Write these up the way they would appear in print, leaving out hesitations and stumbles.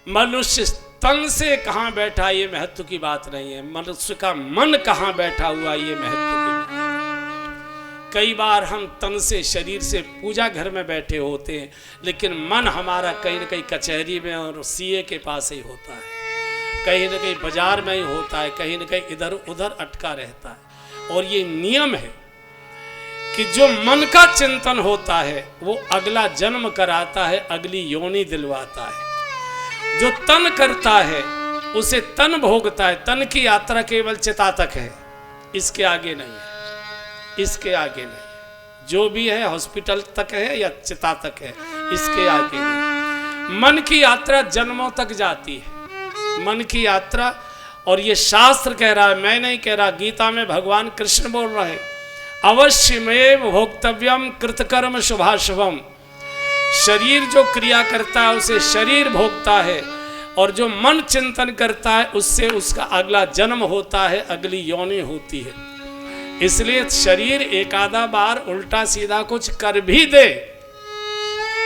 मनुष्य तन से कहाँ बैठा ये महत्व की बात नहीं है, मनुष्य का मन कहाँ बैठा हुआ ये महत्व की बात है। कई बार हम तन से शरीर से पूजा घर में बैठे होते हैं, लेकिन मन हमारा कहीं न कहीं कचहरी में और सीए के पास ही होता है, कहीं न कहीं बाजार में ही होता है, कहीं न कहीं इधर उधर अटका रहता है। और ये नियम है कि जो मन का चिंतन होता है वो अगला जन्म कराता है, अगली योनि दिलवाता है। जो तन करता है उसे तन भोगता है। तन की यात्रा केवल चिता तक है, इसके आगे नहीं है, इसके आगे नहीं है। जो भी है हॉस्पिटल तक है या चिता तक है, इसके आगे नहीं। मन की यात्रा जन्मों तक जाती है, मन की यात्रा। और ये शास्त्र कह रहा है, मैं नहीं कह रहा, गीता में भगवान कृष्ण बोल रहे हैं, अवश्यमेव भोक्तव्यम कृतकर्म शुभाशुभम। शरीर जो क्रिया करता है उसे शरीर भोगता है, और जो मन चिंतन करता है उससे उसका अगला जन्म होता है, अगली योनि होती है। इसलिए शरीर एक आधा बार उल्टा सीधा कुछ कर भी दे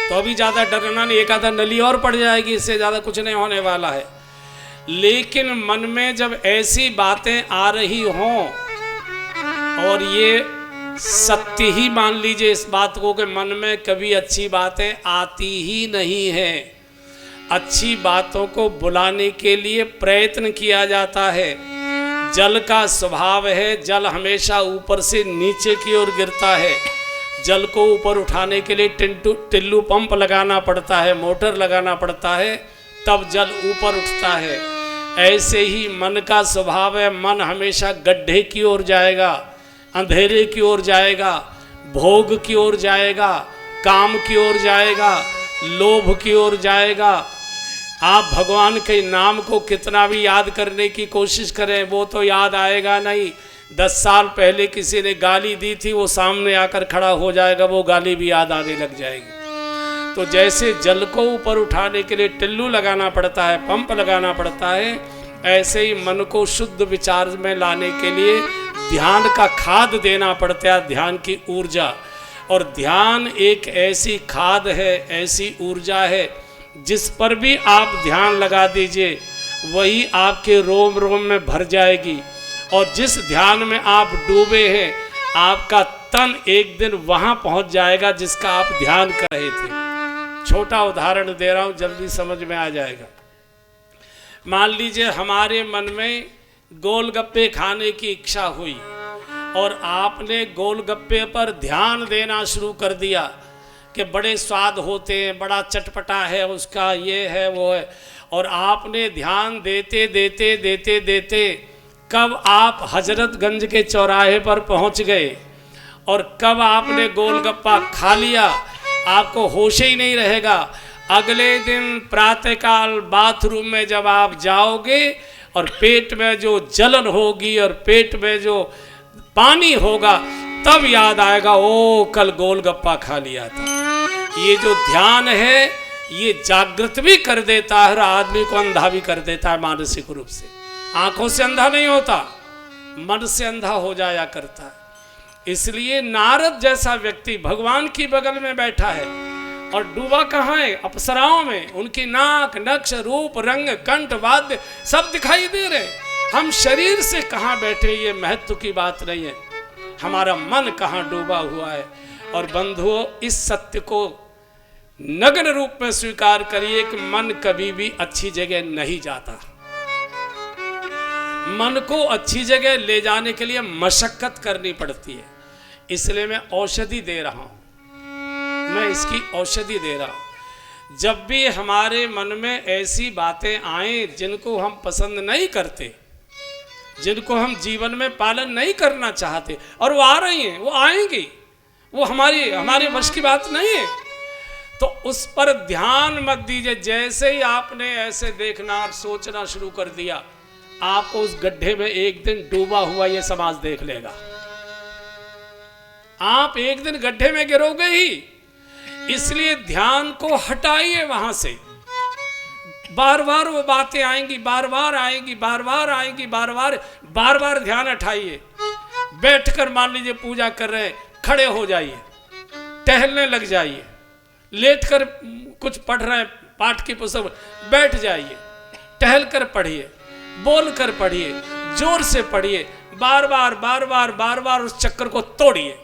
तो अभी ज्यादा डरना नहीं, एक आधा नली और पड़ जाएगी, इससे ज्यादा कुछ नहीं होने वाला है। लेकिन मन में जब ऐसी बातें आ रही हों, और ये सत्य ही मान लीजिए इस बात को कि मन में कभी अच्छी बातें आती ही नहीं है। अच्छी बातों को बुलाने के लिए प्रयत्न किया जाता है। जल का स्वभाव है, जल हमेशा ऊपर से नीचे की ओर गिरता है। जल को ऊपर उठाने के लिए टिल्लू पंप लगाना पड़ता है, मोटर लगाना पड़ता है, तब जल ऊपर उठता है। ऐसे ही मन का स्वभाव है, मन हमेशा गड्ढे की ओर जाएगा, अंधेरे की ओर जाएगा, भोग की ओर जाएगा, काम की ओर जाएगा, लोभ की ओर जाएगा। आप भगवान के नाम को कितना भी याद करने की कोशिश करें वो तो याद आएगा नहीं। 10 साल पहले किसी ने गाली दी थी, वो सामने आकर खड़ा हो जाएगा, वो गाली भी याद आने लग जाएगी। तो जैसे जल को ऊपर उठाने के लिए टिल्लू लगाना पड़ता है, पंप लगाना पड़ता है, ऐसे ही मन को शुद्ध विचार में लाने के लिए ध्यान का खाद देना पड़ता है, ध्यान की ऊर्जा। और ध्यान एक ऐसी खाद है, ऐसी ऊर्जा है, जिस पर भी आप ध्यान लगा दीजिए वही आपके रोम रोम में भर जाएगी। और जिस ध्यान में आप डूबे हैं, आपका तन एक दिन वहां पहुंच जाएगा जिसका आप ध्यान कर रहे थे। छोटा उदाहरण दे रहा हूं, जल्दी समझ में आ जाएगा। मान लीजिए हमारे मन में गोलगप्पे खाने की इच्छा हुई और आपने गोलगप्पे पर ध्यान देना शुरू कर दिया कि बड़े स्वाद होते हैं, बड़ा चटपटा है उसका, ये है वो है। और आपने ध्यान देते देते देते देते कब आप हजरतगंज के चौराहे पर पहुंच गए और कब आपने गोलगप्पा खा लिया, आपको होश ही नहीं रहेगा। अगले दिन प्रातःकाल बाथरूम में जब आप जाओगे और पेट में जो जलन होगी और पेट में जो पानी होगा, तब याद आएगा, ओ कल गोलगप्पा खा लिया था। ये जो ध्यान है ये जागृत भी कर देता है और आदमी को अंधा भी कर देता है मानसिक रूप से। आंखों से अंधा नहीं होता, मन से अंधा हो जाया करता है। इसलिए नारद जैसा व्यक्ति भगवान की बगल में बैठा है और डूबा कहाँ है? अप्सराओं में। उनकी नाक, नक्श, रूप, रंग, कंठ, वाद्य सब दिखाई दे रहे। हम शरीर से कहाँ बैठे ये महत्व की बात नहीं है, हमारा मन कहाँ डूबा हुआ है। और बंधुओं, इस सत्य को नग्न रूप में स्वीकार करिए कि मन कभी भी अच्छी जगह नहीं जाता। मन को अच्छी जगह ले जाने के लिए मशक्कत करनी पड़ती है। इसलिए मैं औषधि दे रहा हूं, मैं इसकी औषधि दे रहा हूं। जब भी हमारे मन में ऐसी बातें आए जिनको हम पसंद नहीं करते, जिनको हम जीवन में पालन नहीं करना चाहते, और वो आ रही हैं, वो आएंगी, वो हमारे वश की बात नहीं है, तो उस पर ध्यान मत दीजिए। जैसे ही आपने ऐसे देखना और सोचना शुरू कर दिया, आपको उस गड्ढे में एक दिन डूबा हुआ ये समाज देख लेगा। आप एक दिन गड्ढे में गिरोगे ही। इसलिए ध्यान को हटाइए वहां से। बार बार वो बातें आएंगी, बार बार आएंगी, बार बार आएंगी, बार बार ध्यान हटाइए। बैठकर मान लीजिए पूजा कर रहे हैं, खड़े हो जाइए, टहलने लग जाइए, लेट कर कुछ पढ़ रहे हैं पाठ की पुस्तक, बैठ जाइए, टहल कर पढ़िए, बोल कर पढ़िए, जोर से पढ़िए, बार बार उस चक्कर को तोड़िए।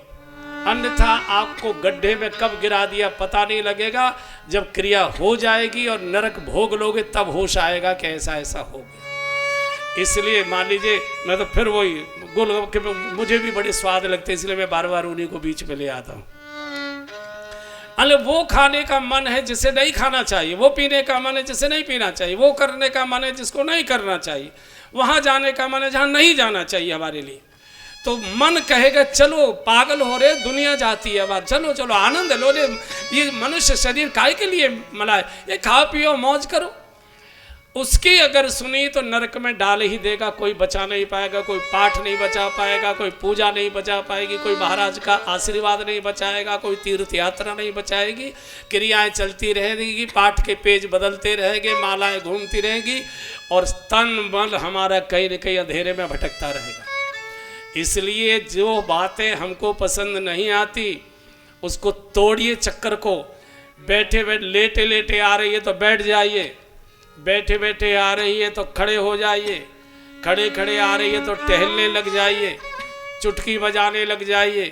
अन्यथा आपको गड्ढे में कब गिरा दिया पता नहीं लगेगा। जब क्रिया हो जाएगी और नरक भोग लोगे तब होश आएगा कि ऐसा ऐसा हो गया। इसलिए मान लीजिए, मैं तो फिर वही गोलगप्पे मुझे भी बड़े स्वाद लगते हैं, इसलिए मैं बार बार उन्हीं को बीच में ले आता हूँ। अरे वो खाने का मन है जिसे नहीं खाना चाहिए, वो पीने का मन है जिसे नहीं पीना चाहिए, वो करने का मन है जिसको नहीं करना चाहिए, वहाँ जाने का मन है जहाँ नहीं जाना चाहिए हमारे लिए। तो मन कहेगा चलो पागल हो रहे, दुनिया जाती है बात, चलो चलो आनंद लो ले, ये मनुष्य शरीर काय के लिए मिला है, ये खाओ पियो मौज करो। उसकी अगर सुनी तो नरक में डाल ही देगा, कोई बचा नहीं पाएगा, कोई पाठ नहीं बचा पाएगा, कोई पूजा नहीं बचा पाएगी, कोई महाराज का आशीर्वाद नहीं बचाएगा, कोई तीर्थ यात्रा नहीं बचाएगी। क्रियाएं चलती रहेगी, पाठ के पेज बदलते रहेंगे, मालाएं घूमती रहेंगी और तन मन हमारा कहीं न कहीं अंधेरे में भटकता रहेगा। इसलिए जो बातें हमको पसंद नहीं आती उसको तोड़िए चक्कर को। बैठे बैठे लेटे लेटे आ रही है तो बैठ जाइए, बैठे बैठे आ रही है तो खड़े हो जाइए, खड़े खड़े आ रही है तो टहलने लग जाइए, चुटकी बजाने लग जाइए,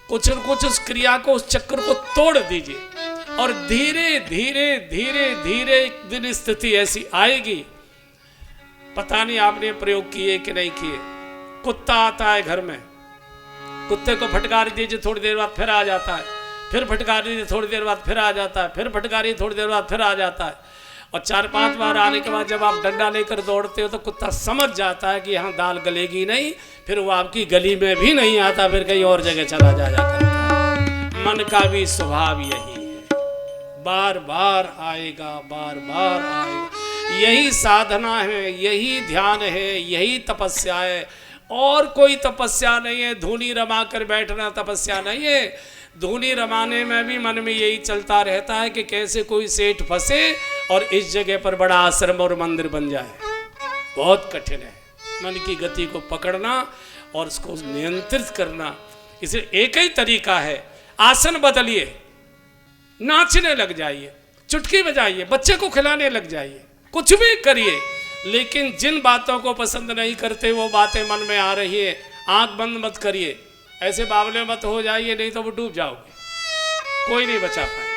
कुछ न कुछ उस क्रिया को, उस चक्कर को तोड़ दीजिए। और धीरे धीरे धीरे धीरे एक दिन स्थिति ऐसी आएगी, पता नहीं आपने प्रयोग किए कि नहीं किए। कुत्ता आता है घर में, कुत्ते को फटकार दीजिए, थोड़ी देर बाद फिर आ जाता है, फिर फटकार दीजिए, थोड़ी देर बाद फिर आ जाता है, फिर फटकारिए, थोड़ी देर बाद फिर आ जाता है। और 4-5 बार आने के बाद जब आप डंडा लेकर दौड़ते हो तो कुत्ता समझ जाता है कि यहाँ दाल गलेगी नहीं, फिर वो आपकी गली में भी नहीं आता, फिर कहीं और जगह चला जा करता है। मन का भी स्वभाव यही है, बार बार आएगा, बार बार आएगा। यही साधना है, यही ध्यान है, यही तपस्या है, और कोई तपस्या नहीं है। धूनी रमा कर बैठना तपस्या नहीं है। धूनी रमाने में भी मन में यही चलता रहता है कि कैसे कोई सेठ फंसे और इस जगह पर बड़ा आश्रम और मंदिर बन जाए। बहुत कठिन है मन की गति को पकड़ना और उसको नियंत्रित करना। इसे एक ही तरीका है, आसन बदलिए, नाचने लग जाइए, चुटकी बजाइए, बच्चे को खिलाने लग जाइए, कुछ भी करिए, लेकिन जिन बातों को पसंद नहीं करते वो बातें मन में आ रही है, आंख बंद मत करिए, ऐसे बावले मत हो जाइए, नहीं तो वो डूब जाओगे, कोई नहीं बचा पाए।